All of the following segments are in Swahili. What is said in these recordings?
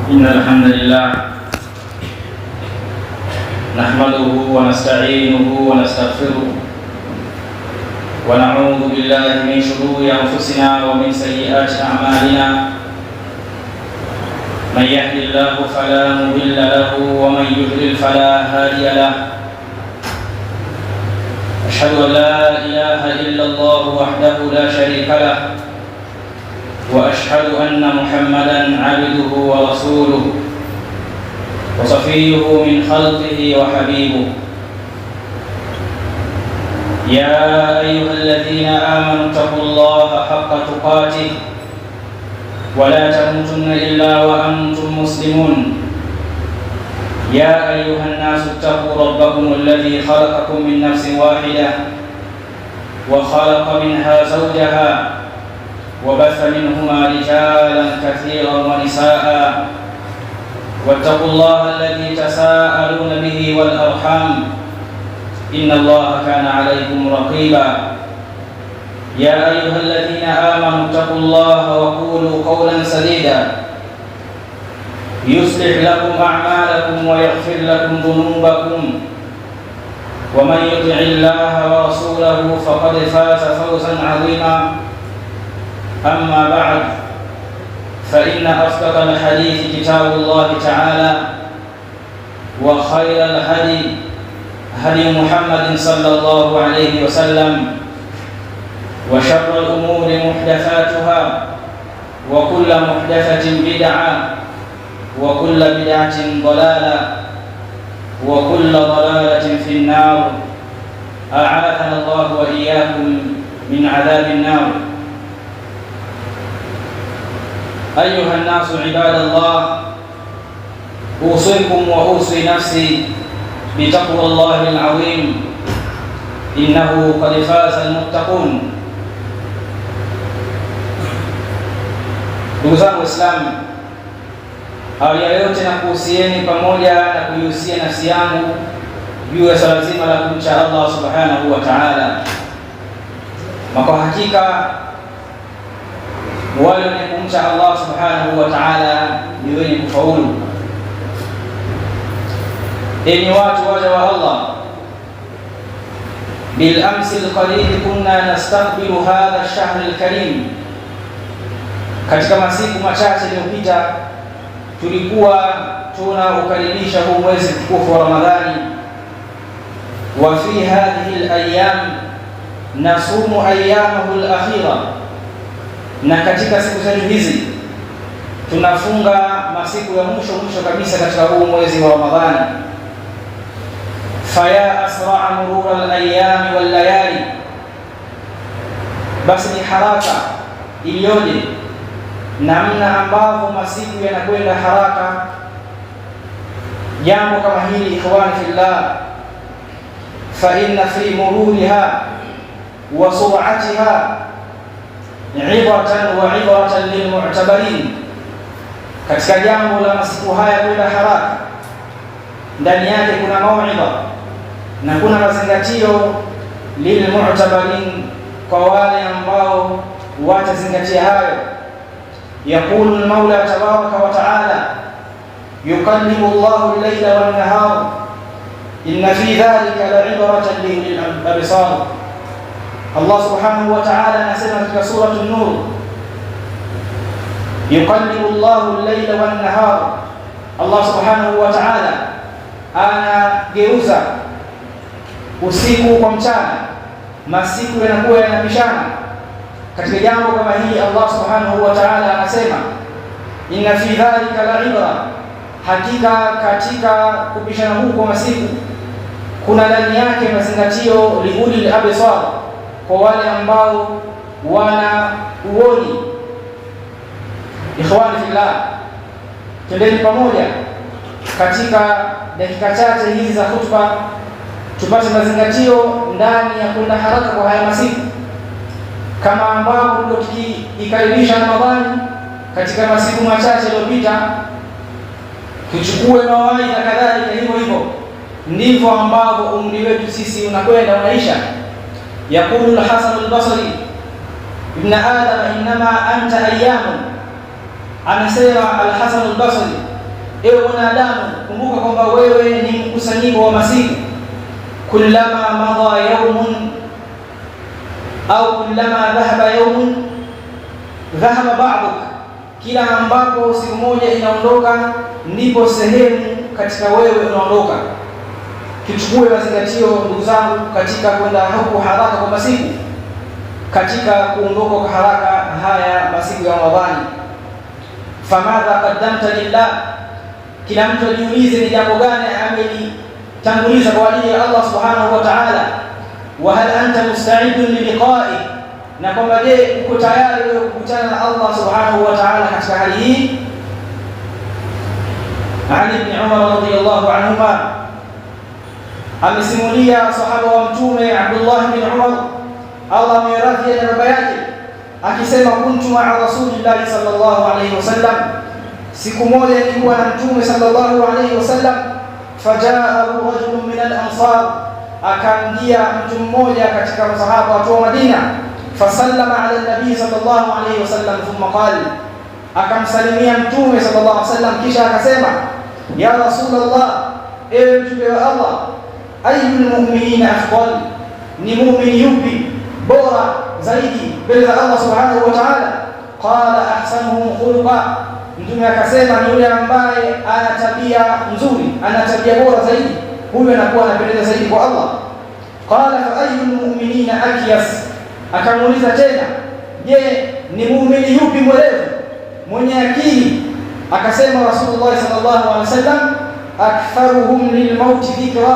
إن الحمد لله نحمده ونستعينه ونستغفره ونعوذ بالله من شرور أنفسنا ومن سيئات أعمالنا. من يهد الله فلا مضل له ومن يضلل فلا هادي له. أشهد أن لا إله إلا الله وحده لا شريك له، وأشهد أن محمدًا عبده ورسوله وصفيه من خلقه وحبيبه. يا أيها الذين آمنوا اتقوا الله حق تقاته ولا تموتن إلا وأنتم مسلمون. يا أيها الناس اتقوا ربكم الذي خلقكم من نفس واحدة وخلق منها زوجها وبث منهما رجالا كثيرا ونساء. واتقوا الله الذي تساءلون به والأرحام إن الله كان عليكم رقيبا. يا أيها الذين آمنوا اتقوا الله وقولوا قولا سديدا يصلح لكم أعمالكم ويغفر لكم ذنوبكم، ومن يطع الله ورسوله فقد فاز فوزا عظيما. أما بعد، فإن أصدق الحديث كتاب الله تعالى، وخير الهدي هدي محمد صلى الله عليه وسلم، وشر الأمور محدثاتها، وكل محدثة بدعة، وكل بدعة ضلالة، وكل ضلالة في النار. أعاذنا الله وإياكم من عذاب النار. أيها الناس عباد الله، أوصيكم وأوصي نفسي بتقوى الله العظيم، إنه قد فاز المتقون. Ndugu zangu Waislamu, awali ya yote na kuhusieni pamoja na kuihusia nafsi yangu juu ya swala zima la kumcha Allah subhanahu wa ta'ala. Kwa hakika wale wenye kumcha Allah subhanahu wa ta'ala ni wenye kufaulu. Enyi watu waja wa Allah, bil amsi alqalil kunna nastaqbilu hadha ash-shahr al-karim. Katika masiku machache yaliyopita tulikuwa tunaukaribisha huu mwezi mtukufu wa Ramadhani. Wa fi hadhihi al-ayyam nasumu ayyamahu al-akhira, na katika siku zetu hizi tunafunga masiku ya mwisho kabisa katika huu mwezi wa Ramadhani. Faya asra'a murura al-ayyam wal layali, basi ni haraka iliyoje namna ambavyo masiku yanakwenda haraka. Jambo kama hili ikhwani fillah, fa inna fi mururiha wa sur'atiha ibratan lilmu'tabarin. Katika jambo la masiku haya kwenda haraka, ndani yake kuna mauidha na kuna mazingatio lilmu'tabarin, kwa wale ambao watazingatia hayo. Yaqulu al-Mawla tabaraka wa ta'ala, yuqallibu Allahu al-layla wan-nahara inna fi dhalika la'ibratan lil absar. Allah subhanahu wa ta'ala anasema katika sura an-Nur, yuqallibu Allahu al-layla wan-nahara, Allah subhanahu wa ta'ala anageuza usiku kwa mchana, masiku yanakuwa yanapishana. Katika jambo kama hili Allah subhanahu wa ta'ala anasema, inna fi dhalika la'ibra, hakika katika kupishana huko kwa masiku kuna ndani yake mazingatio liulil absar, kwa wale ambao wana uoni. Ikhwani fillah, twendeni pamoja katika dakika chache hizi za khutba tupate mazingatio ndani ya kwenda haraka kwa haya masiku, kama ambavyo ndio tukiikaribisha Ramadhani katika masiku machache yaliyopita. Tuchukue mawaidha kadhalika hivyo hivyo, ndivyo ambavyo umri wetu sisi unakwenda unaisha. Yaqulu al-Hasan al-Basri, ibn Adam innama anta ayyamun, anasema al-Hasan al-Basri, ewe mwanadamu, kumbuka kwamba wewe ni mkusanyiko wa masiku. Kullama madha yawmun au kullama dhahaba yawmun dhahaba ba'duk, kila ambapo siku moja inaondoka ndipo sehemu katika wewe unaondoka. Tuchukue mazingatio ndugu zangu katika kwenda huko haraka kwa masiku, katika kuondoka kwa haraka haya masiku ya Ramadhani. Famadha qaddamta lillah, kila mtu ajiulize ni jambo gani amelitanguliza kwa ajili ya Allah subhanahu wa ta'ala. Wa hal anta musta'idun liliqa'i, na kwamba je, uko tayari wewe kukutana na Allah subhanahu wa ta'ala katika hali hii? Ali ibn Umar radhiyallahu anhuma amesimulia sahaba wa Mtume Abdullah ibn Umar, Allah ameradhia na baba yake, akisema kuntu ma'a Rasulillah sallallahu alayhi wasallam, siku moja nilikuwa na Mtume sallallahu alayhi wasallam. Fajaahu rajulun min al-ansar, akamjia mtu mmoja katika masahaba wa Madina. Fasallama ala nabii sallallahu alayhi wasallam thumma qala, akamsalimia Mtume sallallahu alayhi wasallam kisha akasema, ya Rasulullah, ewe Mtume wa Allah, ayyul mu'minina afdal, ni mu'min yupi bora zaidi mbele za Allah subhanahu wa ta'ala? Qala ahsanuhum khuluqa, Mtume akasema ni yule ambaye ana tabia nzuri, ana tabia bora zaidi, huyo anakuwa anapendeza zaidi kwa Allah. Qala fa ayyul mu'minina akyas, akamuuliza tena, je, ni muumini yupi mwerevu mwenye akili? Akasema Rasulullah sallallahu alaihi wasallam, aktharuhum lilmauti dhikra,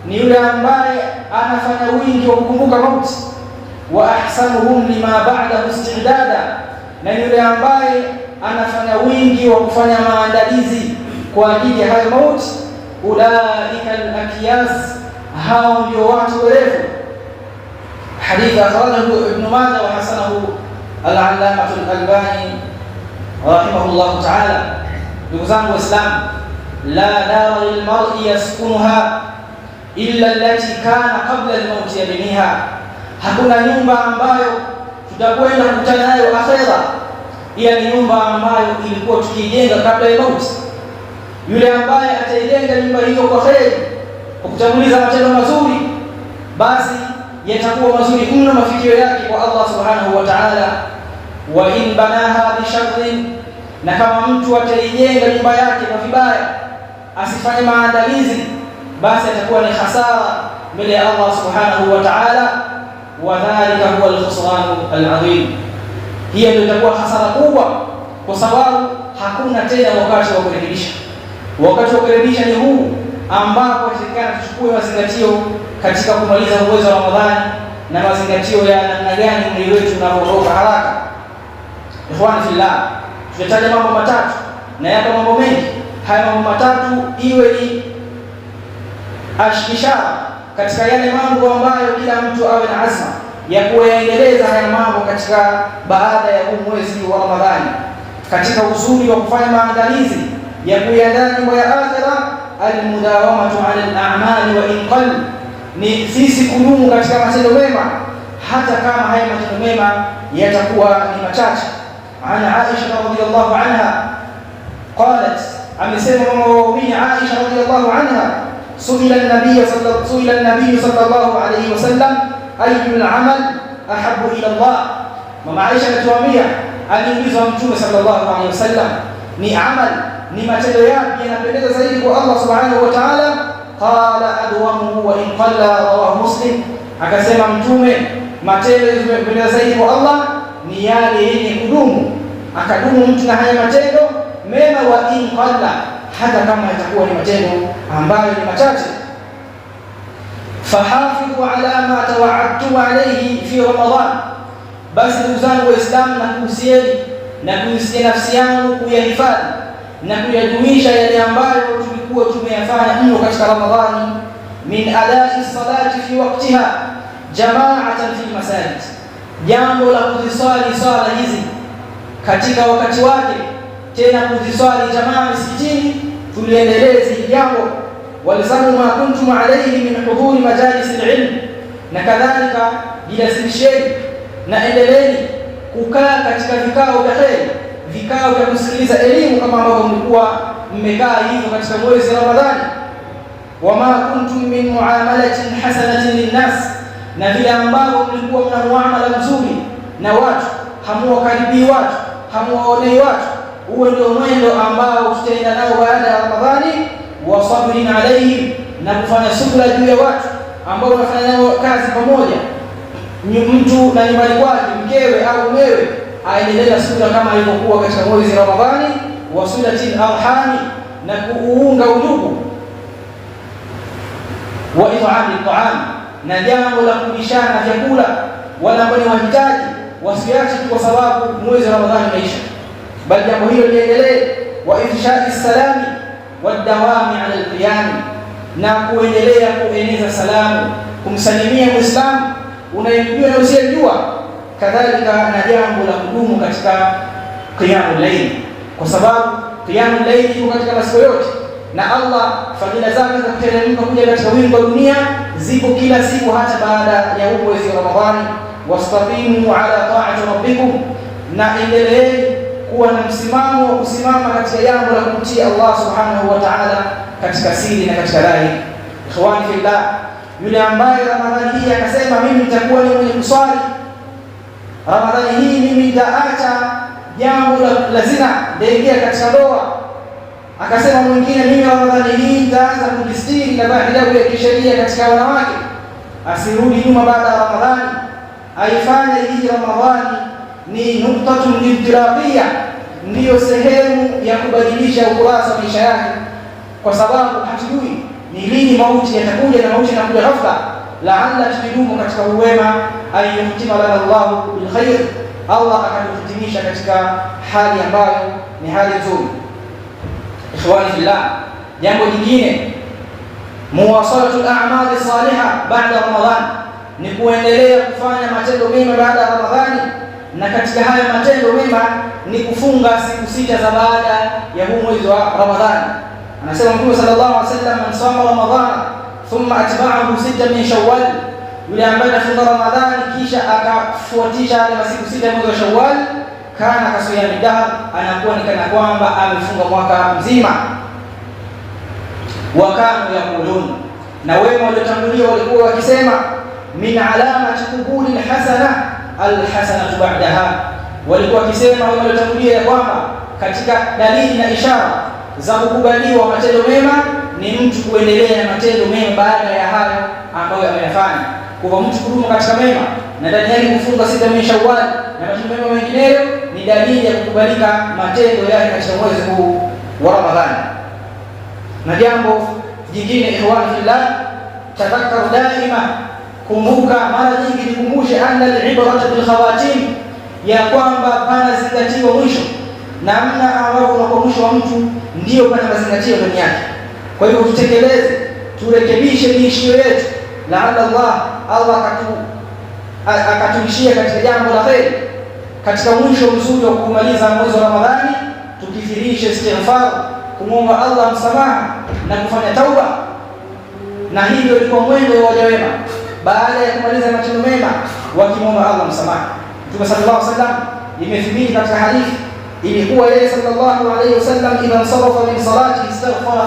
ni yule ambaye anafanya wingi wa kukumbuka mauti. Wa ahsanuhum lima ba'dahu istidada, na yule ambaye anafanya wingi wa kufanya maandalizi kwa ajili ya hayo mauti. Ulaika al-akyas, hao ndio watu werevu. Hadithi akhrajahu Ibn Majah wa hasanahu al-Allamah al-Albani rahimahullah ta'ala. Ndugu zangu Waislamu, la dara lilmar'i yaskunuha illa allati kana qabla al-maut yabniha, hakuna nyumba ambayo tutakwenda kukutana nayo akhera ila ni nyumba ambayo ilikuwa tukijenga kabla ya mauti. Yule ambaye ataijenga nyumba hiyo kwa kheri, kwa kutanguliza matendo mazuri, basi yatakuwa mazuri mno mafikio yake kwa Allah subhanahu wa ta'ala. Wa in banaha bi sharrin, na kama mtu ataijenga nyumba yake kwa vibaya, asifanye maandalizi, basi atakuwa ni hasara mbele ya Allah subhanahu wa ta'ala. Wa dhalika huwa al-khusran al-'azim, hiyo ndio itakuwa hasara kubwa, kwa sababu hakuna tena wakati wa kurekebisha. Wakati wa kurekebisha ni huu ambapo tutakana tuchukue mazingatio katika kumaliza mwezi wa Ramadhani, na mazingatio ya namna gani mwili wetu unaondoka haraka. Ikhwani fillah, tutataja mambo matatu na yapo mambo mengi. Haya mambo matatu iwe ni ishara katika yale mambo ambayo kila mtu awe na azma ya kuendeleza haya mambo katika baada ya huu mwezi wa Ramadhani, katika uzuri wa kufanya maandalizi ya kuiandaa nyumba ya akhira. Almudawamatu ala al-a'mali wa in qall, ni sisi kudumu katika matendo mema hata kama haya matendo mema yatakuwa ni machache. Ana Aisha radhiyallahu anha qalat, amesema mama wa muumini Aisha radhiyallahu anha, suila an-nabiy sallallahu alayhi wasallam ayyul amal ahabbu ila Allah. Mama Aisha anatuambia, aliulizwa Mtume sallallahu alayhi wasallam, ni amal, ni matendo yapi yanapendeza zaidi kwa Allah subhanahu wa ta'ala? Qala adwamuhu wa in qalla, rawahu Muslim. Akasema Mtume, matendo yanayopendeza zaidi kwa Allah ni yale yenye kudumu, akadumu mtu na haya matendo mema, wa in qalla, hata kama yatakuwa ni matendo ambayo ni machache. Fahafidhu ala ma tawaadtu alayhi fi Ramadan, basi ndugu zangu Waislamu, na kuhusieni na kuhusia nafsi yangu kuyahifadhi na kuyadumisha yale ambayo tulikuwa tumeyafanya mno katika Ramadhani. Min adai salati fi waqtiha jama'atan fi masajid, jambo la kuziswali swala hizi katika wakati wake, tena kuziswali jamaa misikitini, tuliendeleze jambo. Walizamu ma kuntum alayhi min huduri majalis al-ilm, na kadhalika jilasimisheni na endeleeni kukaa katika vikao vya kheri, vikao vya kusikiliza elimu kama ambavyo mlikuwa mmekaa hivyo katika mwezi wa Ramadhani. Wama kuntum min muamalatin hasanatin linnas, na vile ambavyo mlikuwa mna muamala mzuri na watu, hamuwakaribii watu, hamuwaonei watu. Huo ndio mwendo ambao tutaenda nao baada ya Ramadhani. Wa sabrin alayhim, na kufanya subra juu ya watu ambao wanafanya nao kazi pamoja, mtu na nyumbani kwake, mkewe au mumewe, aendelea subra kama ilivyokuwa katika mwezi wa Ramadhani. Wa silatil arhami, na kuunga udugu. Wa it'ami at'am, na jambo la kulishana vyakula wala ambao ni wahitaji wasiache kwa sababu mwezi wa Ramadhani umeisha, bali jambo hilo liendelee. Wa ifshai salami wadawami ala alqiyam, na kuendelea kueneza salamu, kumsalimia Muislamu unayemjua na usiyemjua. Kadhalika na jambo la kudumu katika qiyamul layl, kwa sababu qiyamul layl iko katika masiku yote, na Allah fadhila zake za kuteremka kuja katika wingu wa dunia zipo kila siku, hata baada ya mwezi wa Ramadhani. Wastaqimu ala ta'ati rabbikum, na endeleeni kuwa na msimamo wa kusimama katika jambo la kumtii Allah subhanahu wa ta'ala katika siri na katika dhahiri. Ikhwani fillah, yule ambaye Ramadhani hii akasema mimi nitakuwa ni mwenye kuswali Ramadhani hii, mimi nitaacha jambo la zina, nitaingia katika ndoa. Akasema mwingine mimi Ramadhani hii nitaanza kujistiri na hijabu ya kisheria katika wanawake, asirudi nyuma baada ya Ramadhani, aifanye hii Ramadhani ni nuktatun intiraqiyya, ndiyo sehemu ya kubadilisha ukurasa wa maisha yake, kwa sababu hatujui ni lini mauti yatakuja, na mauti yanakuja ghafla. Laalla tukidumu katika uwema, ayuhtima lana Allahu bil khair, Allah akatuhitimisha katika hali ambayo ni hali nzuri. Ikhwani fillah, jambo jingine, muwasalatu al-a'mal as-salihah ba'da Ramadhan, ni kuendelea kufanya matendo mema baada ya Ramadhani. Na katika haya matendo mema ni kufunga siku 6 za baada ya huu mwezi wa Ramadhani. Anasema Mtume sallallahu alaihi wasallam, man sama Ramadhana thumma atba'ahu 6 min Shawwal, yule ambaye anafunga Ramadhani kisha akafuatisha yale masiku 6 ya mwezi wa Shawwal, kana kasiyami dahr, anakuwa ni kana kwamba amefunga mwaka mzima. Wa kanu yaqulun, na wema waliotangulia walikuwa wakisema, min alamati qubuli alhasana alhasanatu ba'daha, walikuwa wakisema wema waliotangulia ya kwamba katika dalili na ishara za kukubaliwa matendo mema ni mtu kuendelea na matendo mema baada ya hayo ambayo ameyafanya. Kwa mtu kudumu katika mema na ndani yake kufunga 6 min Shawwal na matendo mema mengineyo ni dalili ya kukubalika matendo yake katika mwezi huu wa Ramadhani. Na jambo jingine, ikhwani fillah, tadhakkaru daima, kumbuka mara nyingi, nikumbushe, anna al-ibrata bil khawatim, ya kwamba pana zingatiwa mwisho, namna ambavyo unakuwa mwisho wa mtu ndio pana mazingatio ndani yake. Kwa hivyo tutekeleze, turekebishe miishio yetu, laalla Allah akatuishia katika jambo la kheri, katika mwisho mzuri wa kumaliza mwezi wa Ramadhani. Tukithirishe istighfar, kumwomba Allah msamaha na kufanya tauba, na hivyo ilikuwa mwendo wa waja wema baada ya kumaliza matendo mema, wakimwomba Allah msamaha. Mtume sallallahu alaihi wasallam, imethibiti katika hadithi, ilikuwa yeye sallallahu alaihi wasallam idha sarafa min salati istaghfara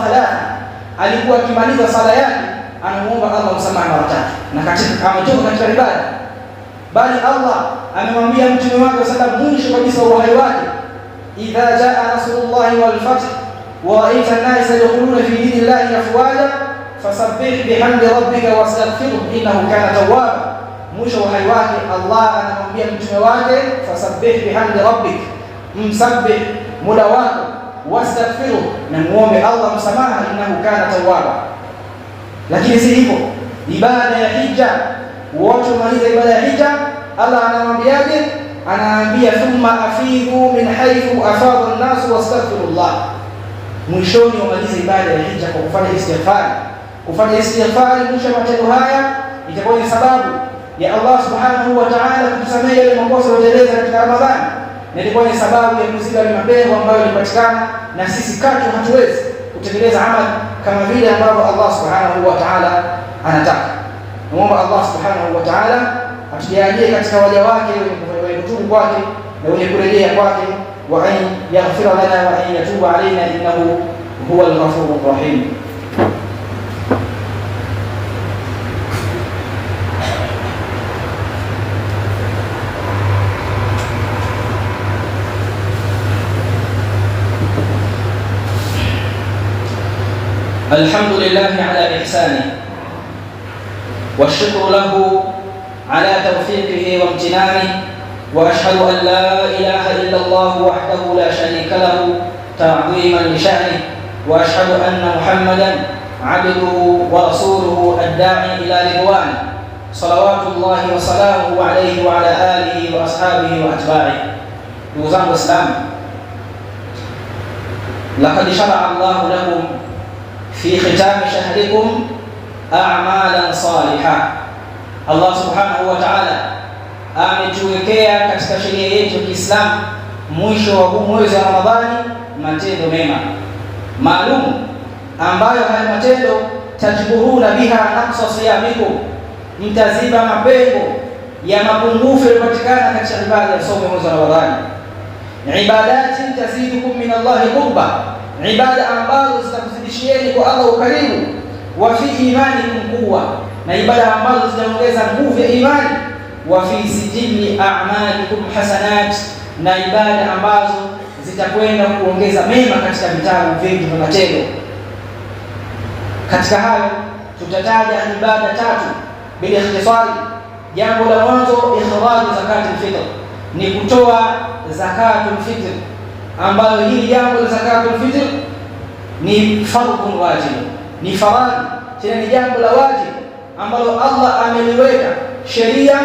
3, alikuwa akimaliza sala yake anamuomba Allah msamaha mara 3, na katika ametoka katika ibada, bali Allah amemwambia mtume wake sallallahu mwisho kabisa wa uhai wake, idha jaa nasrullahi wal fath wa ra'aita an-nasa yadkhuluna fi dinillahi afwaja fasabbih bihamdi rabbika wastaghfirhu innahu kana tawwaba. Mwisho wa uhai wake Allah anamwambia mtume wake, fasabbih bihamdi rabbik, msabbih muda wako, wastaghfirhu, na muombe Allah msamaha, innahu kana tawwaba. Lakini si hivyo, ibada ya hija, watu maliza ibada ya hija, Allah anamwambiaje? Anaambia thumma afidhu min haythu afadha an-nas wastaghfirullah. Mwishoni wamaliza ibada ya hija kwa kufanya istighfar. Kufanya istighfar mwisho wa matendo haya itakuwa ni sababu ya Allah subhanahu wa ta'ala kutusamehe yale makosa yaliyoteleza katika Ramadhani, na itakuwa ni sababu ya kuziba mapengo ambayo yalipatikana na sisi katu hatuwezi kutekeleza amali kama vile ambavyo Allah subhanahu wa ta'ala anataka. Naomba Allah subhanahu wa ta'ala atujalie katika waja wake wenye kutubu kwake na wenye kurejea kwake. وأن يغفر لنا وأن يتوب علينا إنه هو الغفور الرحيم. الحمد لله على إحسانه والشكر له على توفيقه وامتنانه، وأشهد أن لا إله إلا الله وحده لا شريك له تعظيما لشأنه، وأشهد أن محمدا عبده ورسوله الداعي إلى رضوانه صلوات الله وسلامه عليه وعلى آله وأصحابه وأتباعه. نوزان الإسلام، لقد شرع الله لكم في ختام شهركم أعمالا صالحة. Allah subhanahu wa ta'ala ametuwekea katika sheria yetu ya Kiislamu mwisho wa mwezi wa Ramadhani matendo mema maalum, ambayo haya matendo tajburuna biha naqsa siyamikum, mtaziba mapengo ya mapungufu yaliyopatikana katika ibada ya somo mwezi wa Ramadhani. Ibadati tazidukum min Allahi qurba, ibada ambazo zitakuzidishieni kwa Allah ukarimu, wa fi imanikum quwwa, na ibada ambazo zitaongeza nguvu ya imani, wa fi sijili a'malikum hasanat, na ibada ambazo zitakwenda kuongeza mema katika vitabu vingi vya matendo. Katika hayo tutataja ibada tatu bila ikhtisari. Jambo la mwanzo, ikhraju zakatul fitr, ni kutoa zakatul fitr, ambayo hili jambo la zakatul fitr ni fardhun wajib, ni faradhi, tena ni jambo la wajib ambalo Allah ameliweka sheria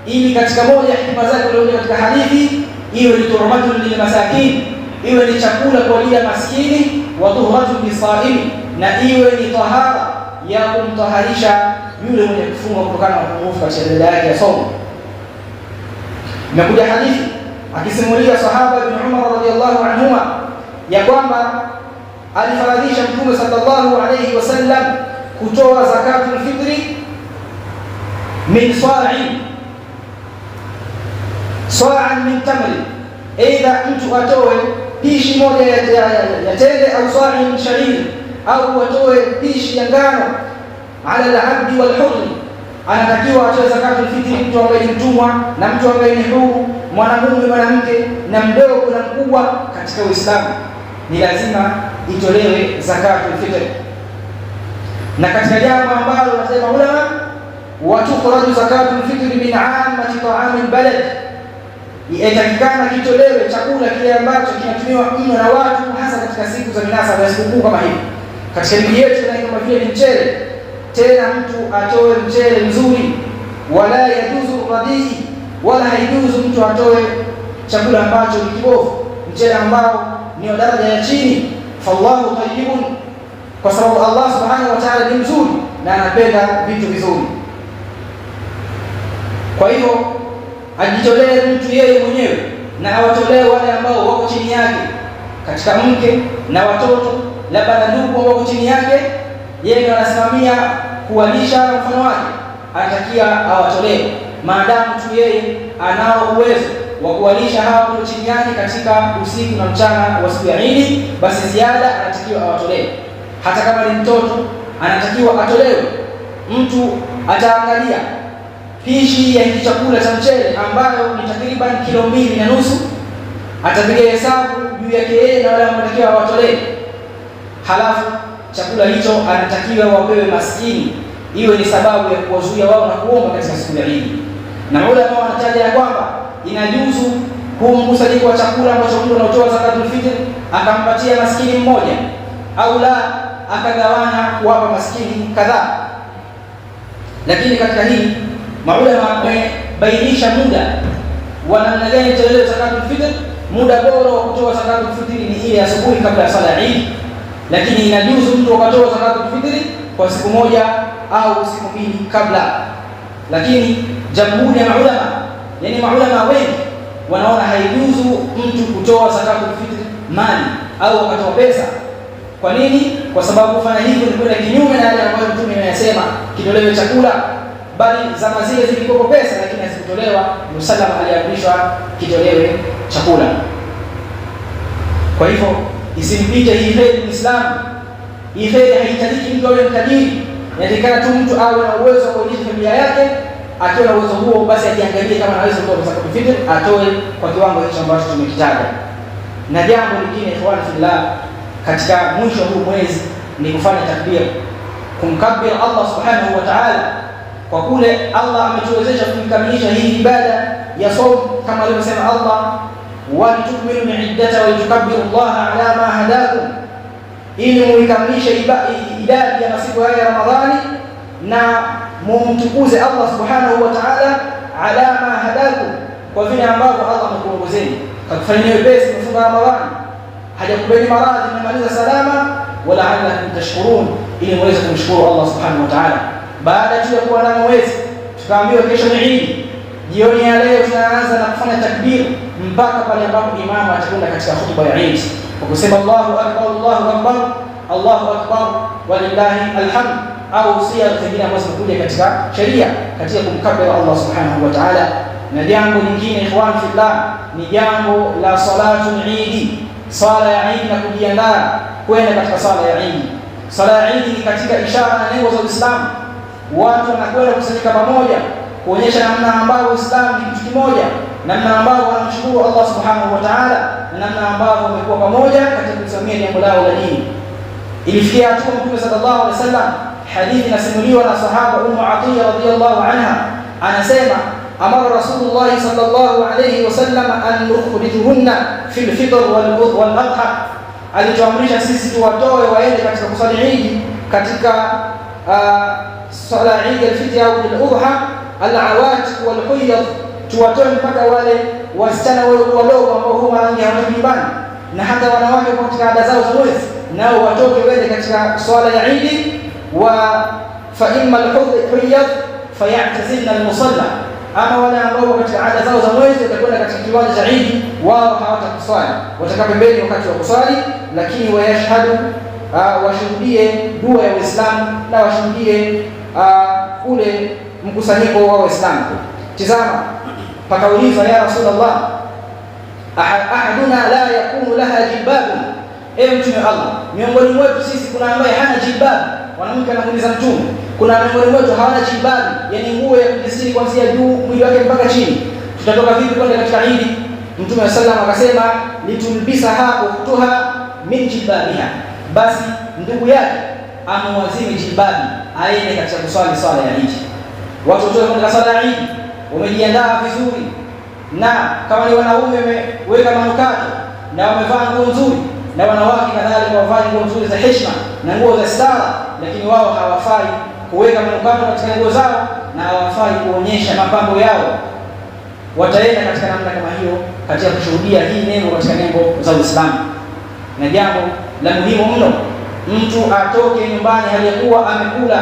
ili katika moja ya hikma zake iliyokuja katika hadithi, iwe ni tu'matun lil masakin, iwe ni chakula kwa ajili ya maskini, wa tuhratun lisaimi, na iwe ni tahara ya kumtaharisha yule mwenye kufunga kutokana na upungufu katika ibada yake ya somo. Imekuja hadithi akisimulia sahaba ibn Umar radhiyallahu anhuma ya kwamba alifaradhisha Mtume sallallahu alayhi wasallam kutoa zakatul fitri min sa'in min tamri, aidha mtu atoe pishi moja ya tende au sa'in min sha'ir, au atoe pishi ya ngano. Ala al-abdi wal hurri, anatakiwa atoe zakatul fitri mtu ambaye ni mtumwa na mtu ambaye ni huru, mwanamume, mwanamke, na mdogo na mkubwa katika Uislamu, ni lazima itolewe zakatul fitri. Na katika jambo ambalo wanasema ulama, watukhraju zakatul fitri min ammati ta'amil balad, yatakikana kitolewe chakula kile ambacho kinatumiwa mno na watu, hasa katika siku za minasaba ya sikukuu kama hivi. Katika miji yetu na kama vile mchele, tena mtu atoe mchele mzuri, wala yajuzu radii, wala haijuzu mtu atoe chakula ambacho ni kibovu, mchele ambao ni wa daraja ya chini. Fallahu tayyibun, kwa sababu Allah subhanahu wa ta'ala ni mzuri na anapenda vitu vizuri. Kwa hivyo ajitolee mtu yeye mwenyewe na awatolee wale ambao wako chini yake, katika mke na watoto, labda na ndugu wako chini yake, yeye anasimamia kuwalisha na mfano wake, anatakia awatolee, maadamu tu yeye anao uwezo wa kuwalisha hao walio chini yake katika usiku na mchana wa siku ya Eid, basi ziada anatakiwa awatolee. Hata kama ni mtoto anatakiwa atolewe. Mtu ataangalia pishi ya hiki chakula cha mchele ambayo ni takriban kilo 2.5, atapiga hesabu juu yake yeye na wale wanatakiwa watolee. Halafu chakula hicho anatakiwa wapewe maskini, iwe ni sababu ya kuwazuia wao na kuomba katika siku ya Eid. Na ulama wanataja ya kwamba inajuzu huu mkusanyiko wa chakula ambacho mtu anatoa zakatul fitr akampatia maskini mmoja, au la akagawanya kuwapa maskini kadhaa. Lakini katika hii maulama wamebainisha muda wa namna gani itolewe zakatul fitr. Muda bora wa kutoa zakatul fitr ni ile asubuhi kabla ya sala ya Eid, lakini inajuzu mtu akatoa zakatul fitr kwa siku moja au siku mbili kabla. Lakini jamhuri ya maulama, yani maulama wengi, wanaona haijuzu mtu kutoa zakatul fitr mali au akatoa pesa. Kwa nini? Kwa sababu kufanya hivyo ni kwenda kinyume na yale ambayo Mtume amesema kitolewe chakula, bali zama zile zilikuwa pesa lakini hazikutolewa. Musalama aliamrishwa kitolewe chakula. Kwa hivyo isimpite hii kheri Muislamu. Hii kheri haihitaji mtu awe mtajiri, inatakikana tu mtu awe na uwezo wa kulisha familia yake. Akiwa na uwezo huo, basi ajiangalie kama anaweza kutoa zakatul fitr, atoe kwa kiwango hicho ambacho tumekitaja. Na jambo lingine, ikhwan fillah, katika mwisho huu mwezi ni kufanya takbir, kumkabir Allah subhanahu wa ta'ala, kwa kule Allah ametuwezesha kumkamilisha hii ibada ya saum, kama alivyosema Allah, wa litukmilu iddata wa litukabbiru Allah ala ma hadakum, ili muikamilishe idadi ya masiku haya ya Ramadhani na mumtukuze Allah subhanahu wa ta'ala ala ma hadakum, kwa vile ambavyo Allah amekuongozeni. Kakufanyia wepesi kufunga Ramadhani, hajakubeni maradhi, mmemaliza salama, wala la'allakum tashkurun, ili muweze kumshukuru Allah subhanahu wa ta'ala. Baada tu ya kuwa na mwezi, tukaambiwa kesho ni Eid. Jioni ya leo tunaanza na kufanya takbir mpaka pale ambapo imamu atakwenda katika hutuba ya Eid kwa kusema Allahu akbar, Allahu akbar, Allahu akbar walillahi alhamd, au sia zingine ambazo zimekuja katika sheria katika kumkabiri Allah subhanahu wa ta'ala. Na jambo lingine, ikhwan fillah, ni jambo la salatu Eid, sala ya Eid, na kujiandaa kwenda katika sala ya Eid. Sala ya Eid ni katika ishara na nembo za Uislamu. Watu wanakwenda kusanyika pamoja kuonyesha namna ambavyo Uislamu ni kitu kimoja, namna ambavyo wanamshukuru Allah subhanahu wa ta'ala, na namna ambavyo wamekuwa pamoja katika kusimamia jambo lao la dini. Ilifikia hatua Mtume sallallahu alaihi wasallam, hadithi inasimuliwa na sahaba Ummu Atiya radhiyallahu anha, anasema amara Rasulullah sallallahu alaihi wasallam an nukhrijuhunna fil fitr wal adha, alituamrisha sisi tuwatoe waende katika kusali Eid, katika sala Eid al-Fitr au al-Adha, al-awat wal-huyad, tuwatoe mpaka wale wasichana wadogo ambao huwa rangi hawana nyumbani, na hata wanawake katika ada zao za mwezi, nao watoke wende katika swala ya Eid. Wa fa imma al-huyad fayatazilna al-musalla, ama wale ambao katika ada zao za mwezi watakwenda katika kiwanja cha Eid, wao hawatakuswali, watakaa pembeni wakati wa kuswali, lakini wayashhadu, washuhudie dua ya Uislamu na washuhudie ule mkusanyiko wa Waislamu. Tazama, pakaulizwa ya Rasulullah, ahaduna la yakunu laha jilbabun, ewe Mtume Allah, miongoni mwetu sisi kuna ambaye hana jilbab. Mwanamke anamuuliza Mtume, kuna miongoni mwetu hawana jilbab, yani nguo ya kujistiri kuanzia juu mwili wake mpaka chini, tutatoka vipi kwenda katika Eid? Mtume sallallahu akasema, litulbisaha ukhtuha min jilbabiha, basi ndugu yake amwazime jilbabi aende katika kuswali swala ya Eid. Watu wote katika swala ya Eid wamejiandaa vizuri, na kama ni wanaume wameweka manukato na wamevaa nguo nzuri, na wanawake kadhalika wavaa nguo nzuri za heshima na nguo za stara, lakini wao hawafai kuweka manukato katika nguo zao na hawafai kuonyesha mapambo yao. Wataenda katika namna kama hiyo katika kushuhudia hii nembo katika nembo za Uislamu. Na jambo la muhimu mno, mtu atoke nyumbani hali ya kuwa amekula.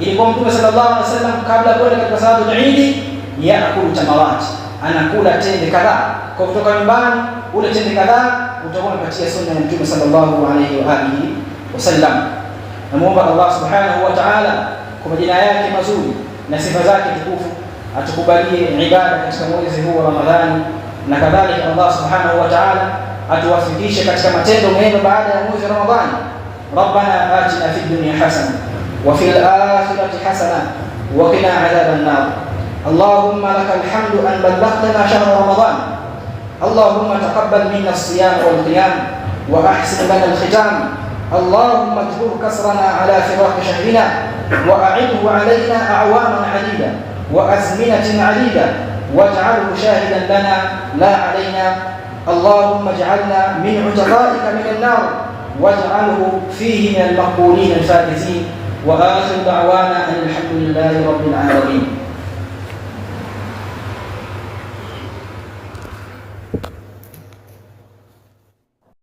Ilikuwa Mtume sallallahu alaihi wasallam kabla ya kwenda katika salatu ya Eid, yakulu tamawati, anakula tende kadhaa. Kwa kutoka nyumbani ule tende kadhaa, utakuwa umepatia sunna ya Mtume sallallahu alaihi wa alihi wasallam. Namuomba Allah subhanahu wa ta'ala kwa majina yake mazuri na sifa zake tukufu atukubalie ibada katika mwezi huu wa Ramadhani, na kadhalika Allah subhanahu wa ta'ala atuwafikishe katika matendo mema baada ya mwezi wa Ramadhani. Rabbana atina fid dunya hasana wa fil akhirati hasana wa qina adhaban nar. Allahumma lakal hamdu an ballaghtana shahr Ramadan. Allahumma taqabbal minna as-siyam wal qiyam wa ahsin lana al-khitam. Allahumma ijbur kasrana ala firaq shahrina wa a'idhu alayna a'waman 'adida wa azminatin 'adida waj'alhu shahidan lana la 'alayna. اللهم اجعلنا من عتقائك من النار واجعله فيه من المقبولين الفائزين. وآخر دعوانا أن الحمد لله رب العالمين.